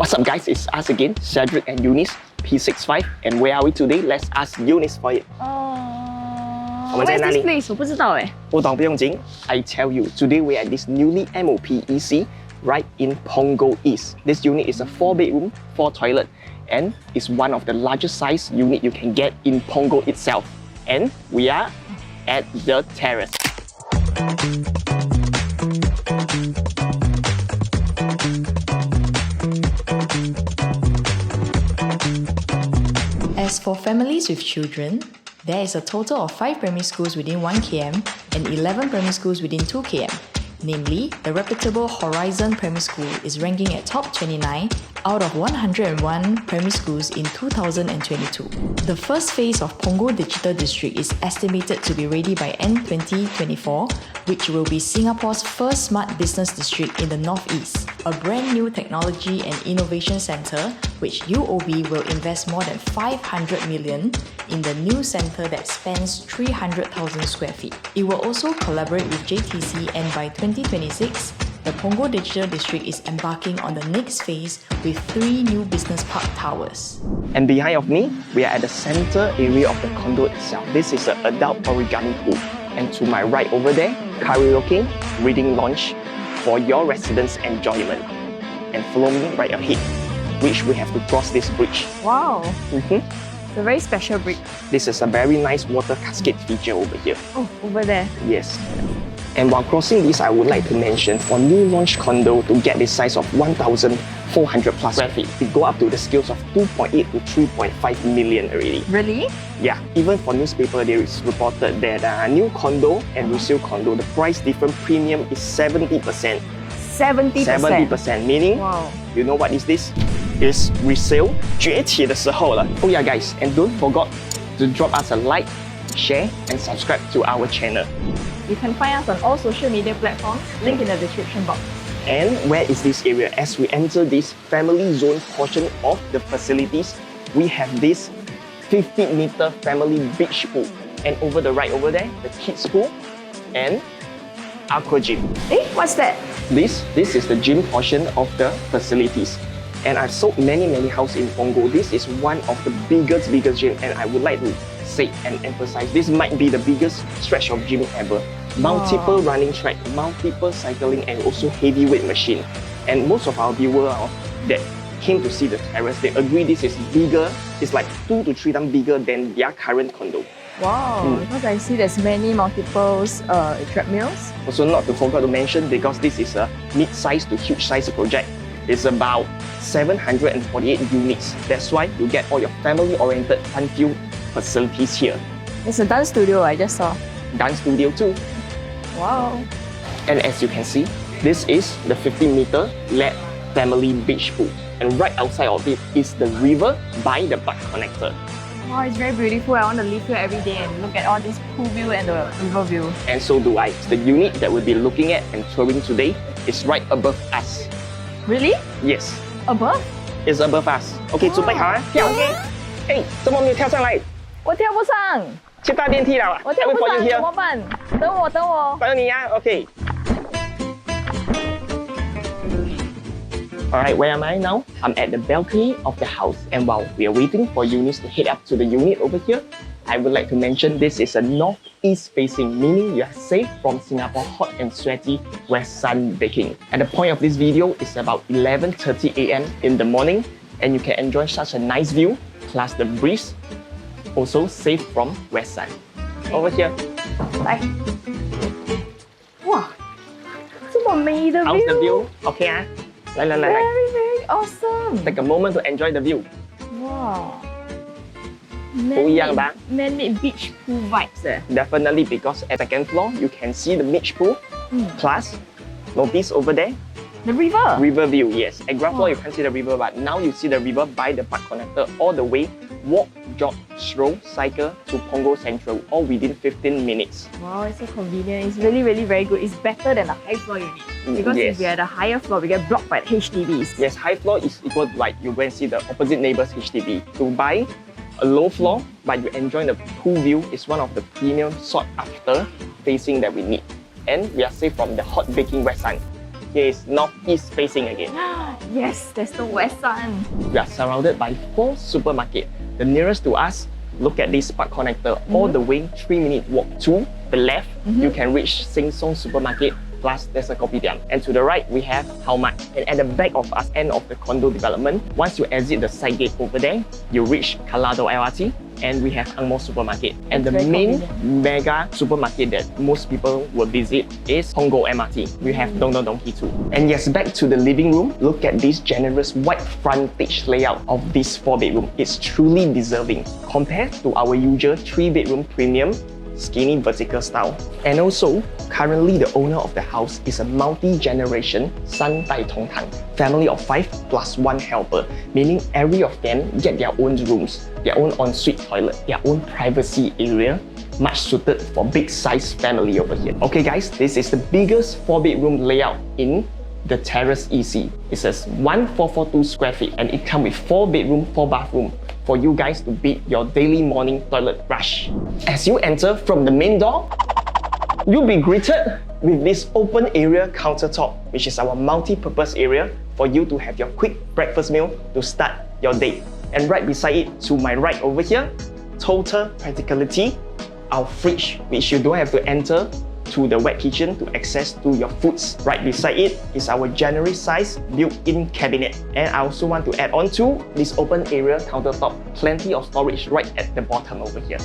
What's up guys, it's us again, Cedric and Eunice, P65. And where are we today? Let's ask Eunice for it. Where's this place? 我不知道哎。不懂不用紧 I tell you, today we're at this newly MOP EC right in Punggol East. This unit is a 4-bedroom, 4-toilet and is one of the largest size unit you can get in Punggol itself. And we are at the Terrace. As for families with children, there is a total of 5 primary schools within 1 km and 11 primary schools within 2 km. Namely, the reputable Horizon Primary School is ranking at top 29 out of 101 primary schools in 2022. The first phase of Punggol Digital District is estimated to be ready by end 2024, which will be Singapore's first smart business district in the northeast, a brand new technology and innovation centre which UOB will invest more than 500 million in the new centre that spans 300,000 square feet. It will also collaborate with JTC, and by 2026, the Punggol Digital District is embarking on the next phase with 3 new business park towers. And behind of me, we are at the center area of the condo itself. This is an adult origami pool. And to my right over there, karaoke, reading lounge for your residents' enjoyment. And follow me right ahead, which we have to cross this bridge. Wow. It's a very special bridge. This is a very nice water cascade feature over here. Oh, over there. Yes. And while crossing this, I would like to mention for new launch condo to get this size of 1,400 plus square feet, it go up to the scales of 2.8 to 3.5 million already. Really? Yeah, even for newspaper, there is reported that new condo and resale condo, the price difference premium is 70%. 70%? 70%, meaning, wow. You know what is this? It's resale 崛起的时候了. Oh yeah guys, and don't forget to drop us a like, share and subscribe to our channel. You can find us on all social media platforms, link in the description box. And where is this area? As we enter this family zone portion of the facilities, we have this 50-meter family beach pool. And over the right over there, the kids pool and aqua gym. Eh, what's that? This is the gym portion of the facilities. And I've sold many houses in Punggol. This is one of the biggest gym, and I would like to say and emphasize, this might be the biggest stretch of gym ever. Multiple running track, multiple cycling and also heavyweight machine. And most of our viewers that came to see the Terrace, they agree this is bigger, it's like 2 to 3 times bigger than their current condo. Wow, because I see there's multiple treadmills. Also not to forget to mention, because this is a mid-size to huge size project, it's about 748 units. That's why you get all your family-oriented fun-filled facilities here. It's a dance studio, I just saw. Dance studio too. Wow. And as you can see, this is the 50-meter LED family beach pool. And right outside of it is the river by the park connector. Wow, it's very beautiful. I want to live here every day and look at all this pool view and the river view. And so do I. The unit that we'll be looking at and touring today is right above us. Really? Yes. Above? It's above us. Okay, 准备好啊，跳 OK。哎，怎么没有跳上来？我跳不上。去搭电梯了啊！我跳不上，怎么办？等我。等你啊 ，OK。Alright, where am I now? I'm at the balcony of the house, and while we are waiting for Eunice to head up to the unit over here, I would like to mention this is a northeast facing, meaning you are safe from Singapore hot and sweaty west sun baking. And the point of this video is about 11:30 AM in the morning, and you can enjoy such a nice view, plus the breeze, also safe from west sun. Over here. 来。哇，这么美的 view。 How's the view? Okay 啊，来。Very awesome. Take a moment to enjoy the view. Wow. 不一样吧 Man-made beach pool vibes Definitely, because at second floor, you can see the beach pool. Plus, notice over there, the river. River view, yes. At ground floor, you can't see the river, but now you see the river by the park connector all the way. Walk, jog, stroll, cycle to Punggol Central, all within 15 minutes. Wow, it's so convenient. It's really very good. It's better than the high floor unit. Because yes. if we're at the higher floor, we get blocked by the HDBs. Yes, high floor is equal to like you go and see the opposite neighbor's HDB. To buy a low floor, but you enjoy the pool view, is one of the premium sought after facing that we need. And we are safe from the hot baking west sun. here is northeast facing again. Yes, there's the west sun. We are surrounded by 4 supermarkets. The nearest to us, look at this park connector, all the way 3-minute walk. To the left, you can reach Sheng Siong supermarket, plus there's a kopitiam. And to the right, we have How Much. And at the back of us, end of the condo development, once you exit the side gate over there, you reach Kadaloor LRT, and we have Ang Mo supermarket. And the main mega supermarket that most people will visit is Punggol MRT. We have Dong Dong Donki too. And yes, back to the living room. Look at this generous white frontage layout of this 4-bedroom. It's truly deserving compared to our usual 3-bedroom premium skinny vertical style. And also, currently the owner of the house is a multi-generation 三代同堂 family of 5 plus 1 helper, meaning every of them get their own rooms, their own ensuite toilet, their own privacy area, much suited for big size family over here. Okay guys, this is the biggest 4-bedroom layout in the Terrace EC. It says 1442 square feet and it comes with 4-bedroom, 4-bathroom for you guys to beat your daily morning toilet rush. As you enter from the main door, you'll be greeted with this open area countertop, which is our multi-purpose area for you to have your quick breakfast meal to start your day. And right beside it, to my right over here, total practicality, our fridge, which you don't have to enter to the wet kitchen to access to your foods. Right beside it is our generous size built-in cabinet. And I also want to add on to this open area countertop, plenty of storage right at the bottom over here.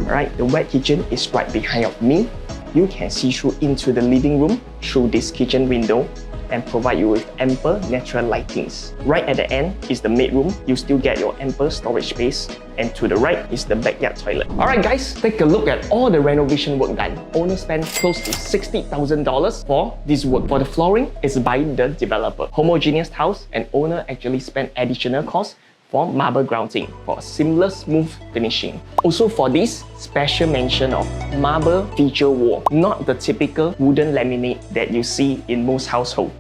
Alright, the wet kitchen is right behind of me. You can see through into the living room through this kitchen window and provide you with ample natural lightings. Right at the end is the maidroom. You still get your ample storage space. And to the right is the backyard toilet. Alright guys, take a look at all the renovation work done. Owner spent close to $60,000 for this work. For the flooring, it's by the developer. Homogeneous tiles, and owner actually spent additional cost for marble grouting for a seamless, smooth finishing. Also for this, special mention of marble feature wall, not the typical wooden laminate that you see in most households.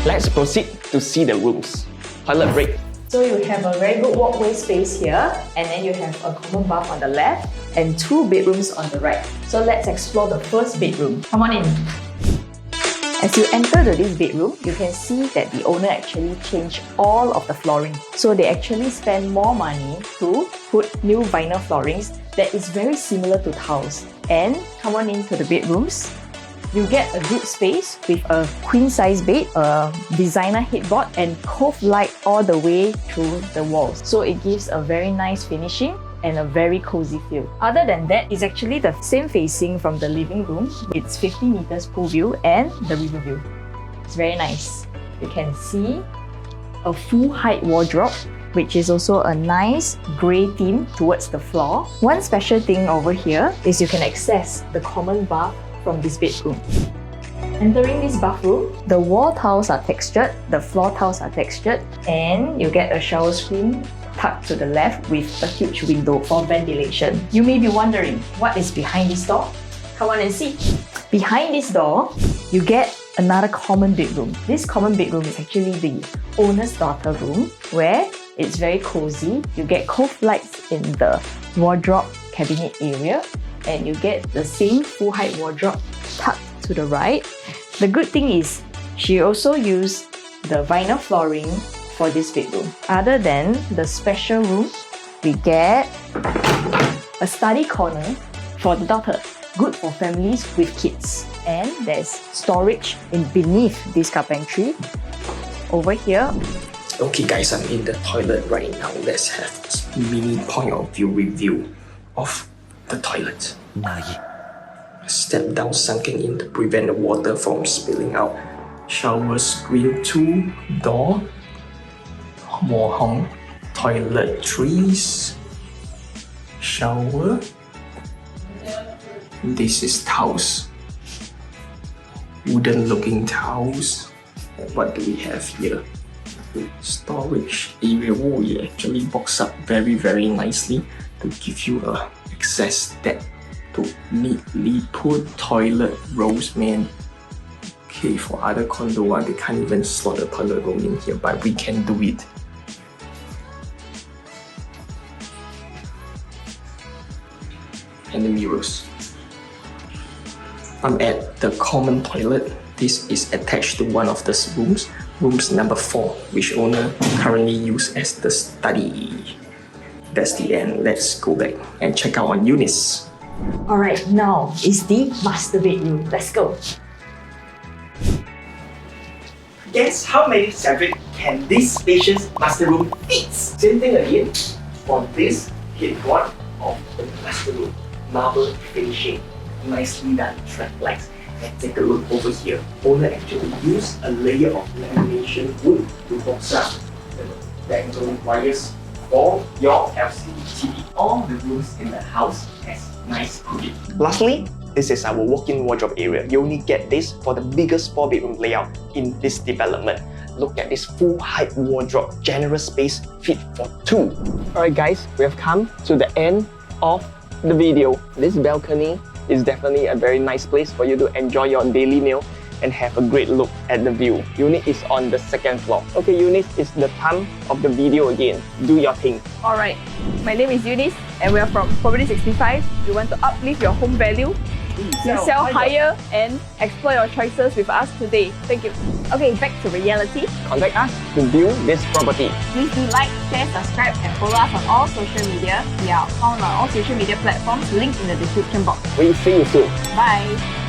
Let's proceed to see the rooms. Toilet break. So you have a very good walkway space here, and then you have a common bath on the left and 2 bedrooms on the right. So let's explore the first bedroom. Come on in. As you enter this bedroom, you can see that the owner actually changed all of the flooring. So they actually spend more money to put new vinyl floorings that is very similar to tiles. And come on into the bedrooms. You get a good space with a queen-size bed, a designer headboard, and cove light all the way through the walls. So it gives a very nice finishing and a very cozy feel. Other than that, it's actually the same facing from the living room. It's 50 meters pool view and the river view. It's very nice. You can see a full height wardrobe, which is also a nice grey theme towards the floor. One special thing over here is you can access the common bath from this bedroom. Entering this bathroom, the wall tiles are textured, the floor tiles are textured, and you get a shower screen tucked to the left with a huge window for ventilation. You may be wondering, what is behind this door? Come on and see. Behind this door, you get another common bedroom. This common bedroom is actually the owner's daughter room, where it's very cozy. You get cove lights in the wardrobe cabinet area, and you get the same full height wardrobe tucked to the right. The good thing is, she also used the vinyl flooring for this bedroom. Other than the special room, we get a study corner for the daughter, good for families with kids. And there's storage beneath this carpentry. Over here. Okay guys, I'm in the toilet right now. Let's have a mini point of view review of the toilet. Step down sunken in to prevent the water from spilling out. Shower screen 2 door. Mohong toiletries. Shower. This is towels. Wooden looking towels. What do we have here? Storage area. Oh, it actually boxed up very nicely to give you a access that to neatly put toilet rolls, man. Okay, for other condo, they can't even slot a toilet roll in here, but we can do it. And the mirrors. I'm at the common toilet. This is attached to one of the rooms, rooms number 4, which owner currently use as the study. That's the end. Let's go back and check out on Eunice. Alright, now is the master bedroom. Let's go. Guess how many Cedric can this spacious master room fit? Same thing again for this headboard of the master room. Marble finishing, nicely done track lights. And take a look over here. Owner actually used a layer of lamination wood to box up the dangling wires for your LCD TV. All the rooms in the house has nice cooling. Lastly, this is our walk-in wardrobe area. You only get this for the biggest 4-bedroom layout in this development. Look at this full height wardrobe, generous space, fit for 2. Alright guys, we have come to the end of the video. This balcony is definitely a very nice place for you to enjoy your daily meal and have a great look at the view. Eunice is on the 2nd floor. Okay Eunice, it's the time of the video again. Do your thing. Alright, my name is Eunice and we are from Property 65. We want to uplift your home value, sell higher and explore your choices with us today. Thank you. Okay, back to reality. Contact us to view this property. Please do like, share, subscribe and follow us on all social media. We are found on all social media platforms linked in the description box. We see you soon. Bye!